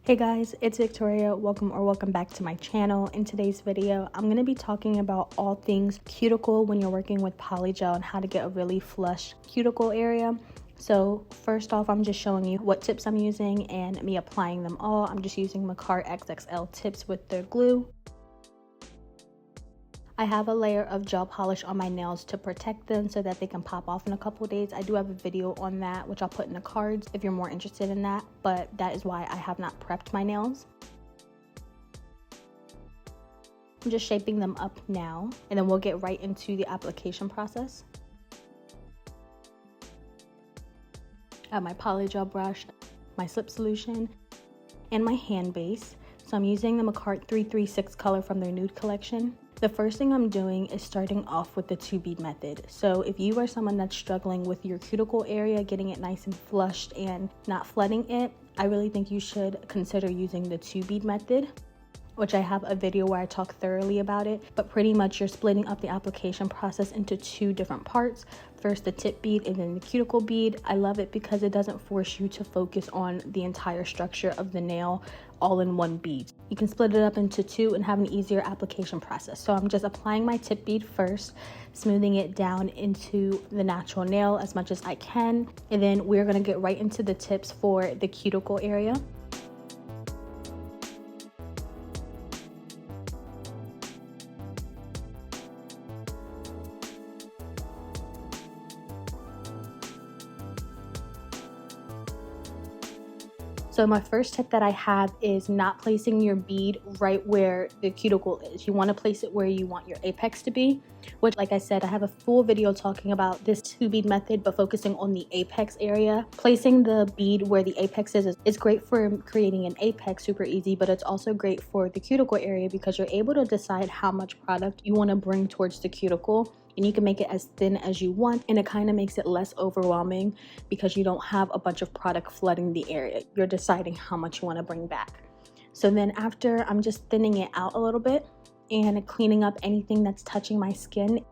Hey guys, it's Victoria. Welcome back to my channel. In today's video, I'm going to be talking about all things cuticle when you're working with Polygel and how to get a really flush cuticle area. So first off, I'm just showing you what tips I'm using and me applying them all. I'm just using Macart XXL tips with their glue. I have a layer of gel polish on my nails to protect them so that they can pop off in a couple days. I do have a video on that, which I'll put in the cards if you're more interested in that, but that is why I have not prepped my nails. I'm just shaping them up now, and then we'll get right into the application process. I have my Polygel brush, my slip solution, and my hand base. So I'm using the Macart 336 color from their nude collection. The first thing I'm doing is starting off with the 2-bead method. So if you are someone that's struggling with your cuticle area, getting it nice and flushed and not flooding it, I really think you should consider using the 2-bead method, which I have a video where I talk thoroughly about it. But pretty much you're splitting up the application process into 2 different parts. First the tip bead and then the cuticle bead. I love it because it doesn't force you to focus on the entire structure of the nail all in one bead. You can split it up into 2 and have an easier application process. So I'm just applying my tip bead first, smoothing it down into the natural nail as much as I can. And then we're gonna get right into the tips for the cuticle area. So my first tip that I have is not placing your bead right where the cuticle is. You want to place it where you want your apex to be, which, like I said, I have a full video talking about this 2-bead method, but focusing on the apex area. Placing the bead where the apex is great for creating an apex, super easy, but it's also great for the cuticle area because you're able to decide how much product you want to bring towards the cuticle. And you can make it as thin as you want, and it kind of makes it less overwhelming because you don't have a bunch of product flooding the area. You're deciding how much you want to bring back. So then after, I'm just thinning it out a little bit and cleaning up anything that's touching my skin.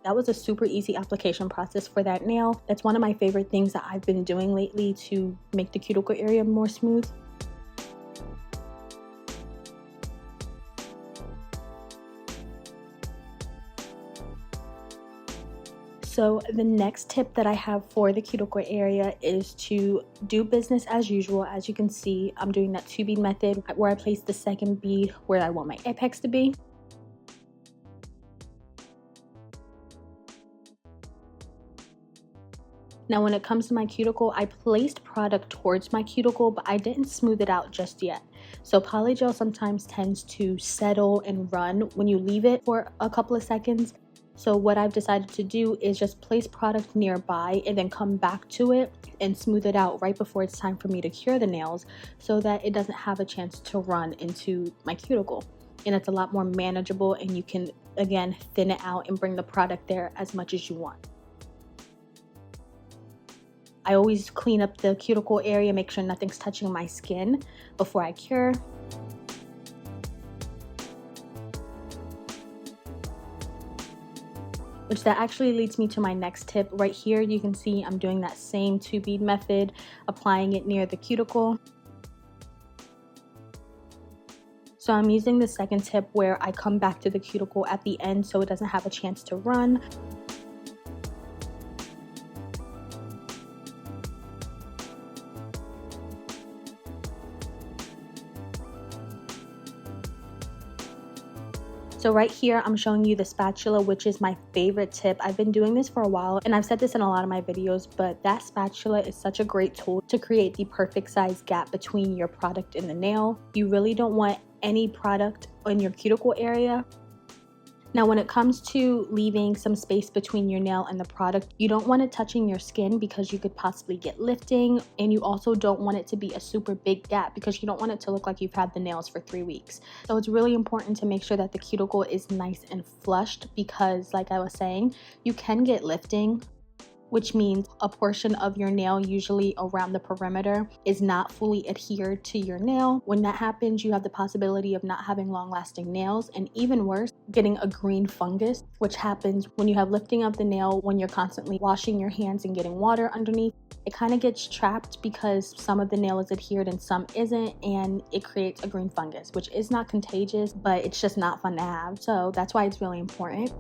That was a super easy application process for that nail. That's one of my favorite things that I've been doing lately to make the cuticle area more smooth. So the next tip that I have for the cuticle area is to do business as usual. As you can see, I'm doing that 2-bead method where I place the second bead where I want my apex to be. Now when it comes to my cuticle, I placed product towards my cuticle, but I didn't smooth it out just yet. So Polygel sometimes tends to settle and run when you leave it for a couple of seconds. So what I've decided to do is just place product nearby and then come back to it and smooth it out right before it's time for me to cure the nails so that it doesn't have a chance to run into my cuticle. And it's a lot more manageable, and you can, again, thin it out and bring the product there as much as you want. I always clean up the cuticle area, make sure nothing's touching my skin before I cure. Which that actually leads me to my next tip. Right here, you can see I'm doing that same 2-bead method, applying it near the cuticle. So I'm using the second tip where I come back to the cuticle at the end so it doesn't have a chance to run. So right here, I'm showing you the spatula, which is my favorite tip. I've been doing this for a while, and I've said this in a lot of my videos, but that spatula is such a great tool to create the perfect size gap between your product and the nail. You really don't want any product in your cuticle area. Now, when it comes to leaving some space between your nail and the product, you don't want it touching your skin because you could possibly get lifting, and you also don't want it to be a super big gap because you don't want it to look like you've had the nails for 3 weeks. So it's really important to make sure that the cuticle is nice and flushed because, like I was saying, you can get lifting. which means a portion of your nail, usually around the perimeter, is not fully adhered to your nail. When that happens, you have the possibility of not having long-lasting nails, and even worse, getting a green fungus, which happens when you have lifting of the nail, when you're constantly washing your hands and getting water underneath. It kind of gets trapped because some of the nail is adhered and some isn't, and it creates a green fungus, which is not contagious, but it's just not fun to have. So that's why it's really important.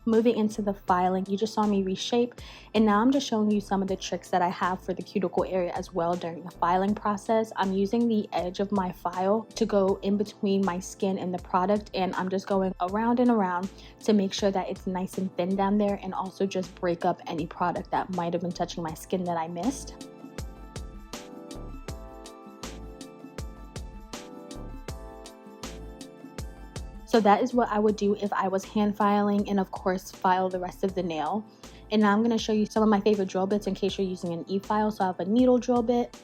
Moving into the filing, you just saw me reshape, and now I'm just showing you some of the tricks that I have for the cuticle area as well during the filing process. I'm using the edge of my file to go in between my skin and the product, and I'm just going around and around to make sure that it's nice and thin down there, and also just break up any product that might have been touching my skin that I missed. So that is what I would do if I was hand filing, and of course file the rest of the nail. And now I'm going to show you some of my favorite drill bits in case you're using an e-file. So I have a needle drill bit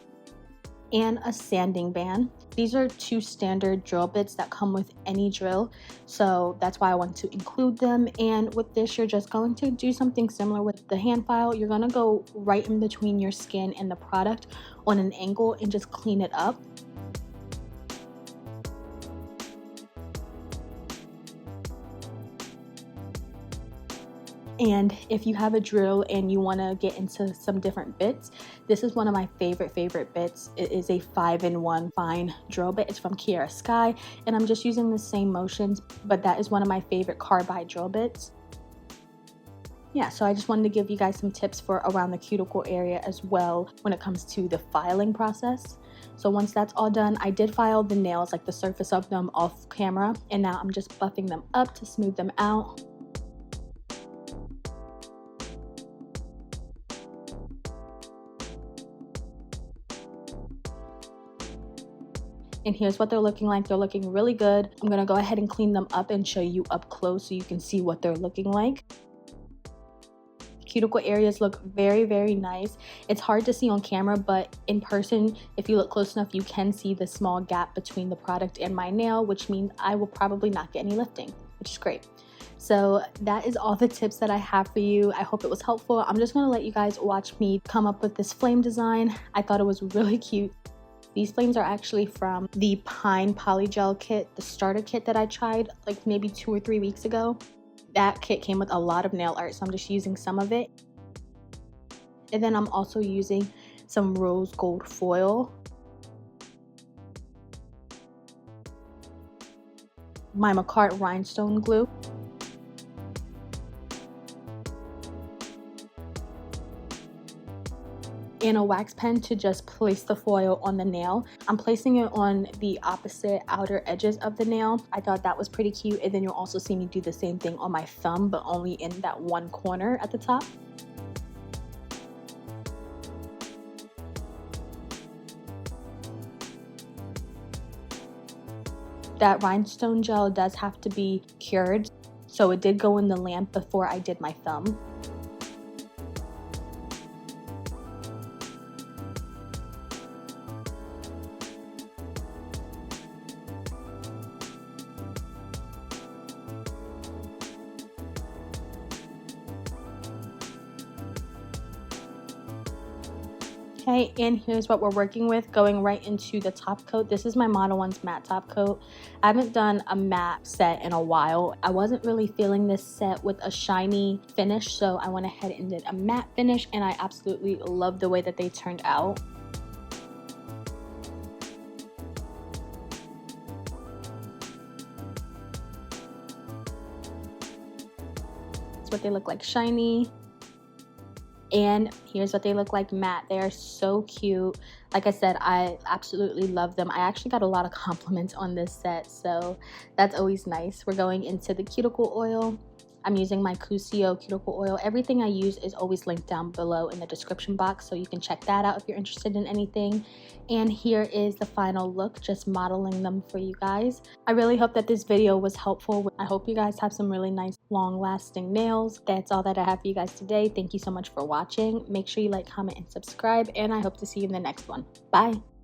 and a sanding band. These are two standard drill bits that come with any drill, so that's why I want to include them. And with this, you're just going to do something similar with the hand file. You're going to go right in between your skin and the product on an angle and just clean it up. And if you have a drill and you want to get into some different bits, this is one of my favorite bits. It is a 5-in-1 fine drill bit. It's from Kiara Sky, and I'm just using the same motions, but that is one of my favorite carbide drill bits. Yeah, so I just wanted to give you guys some tips for around the cuticle area as well when it comes to the filing process. So once that's all done, I did file the nails, like the surface of them, off camera, and now I'm just buffing them up to smooth them out. And here's what they're looking like. They're looking really good. I'm gonna go ahead and clean them up and show you up close so you can see what they're looking like. Cuticle areas look very nice. It's hard to see on camera, but in person, if you look close enough, you can see the small gap between the product and my nail, which means I will probably not get any lifting, which is great. So that is all the tips that I have for you. I hope it was helpful. I'm just gonna let you guys watch me come up with this flame design. I thought it was really cute. These flames are actually from the Pine Polygel kit, the starter kit that I tried like maybe 2 or 3 weeks ago. That kit came with a lot of nail art, so I'm just using some of it. And then I'm also using some rose gold foil, my McCart rhinestone glue, and a wax pen to just place the foil on the nail. I'm placing it on the opposite outer edges of the nail. I thought that was pretty cute, and then you'll also see me do the same thing on my thumb, but only in that one corner at the top. That rhinestone gel does have to be cured, so it did go in the lamp before I did my thumb. Okay, and here's what we're working with, going right into the top coat. This is my Model 1's matte top coat. I haven't done a matte set in a while. I wasn't really feeling this set with a shiny finish, so I went ahead and did a matte finish, and I absolutely love the way that they turned out. That's what they look like shiny. And here's what they look like matte. They are so cute. Like I said, I absolutely love them. I actually got a lot of compliments on this set, so that's always nice. We're going into the cuticle oil. I'm using my Cuticle oil. Everything I use is always linked down below in the description box, so you can check that out if you're interested in anything. And here is the final look, just modeling them for you guys. I really hope that this video was helpful. I hope you guys have some really nice long-lasting nails. That's all that I have for you guys today. Thank you so much for watching. Make sure you like, comment, and subscribe, and I hope to see you in the next one. Bye!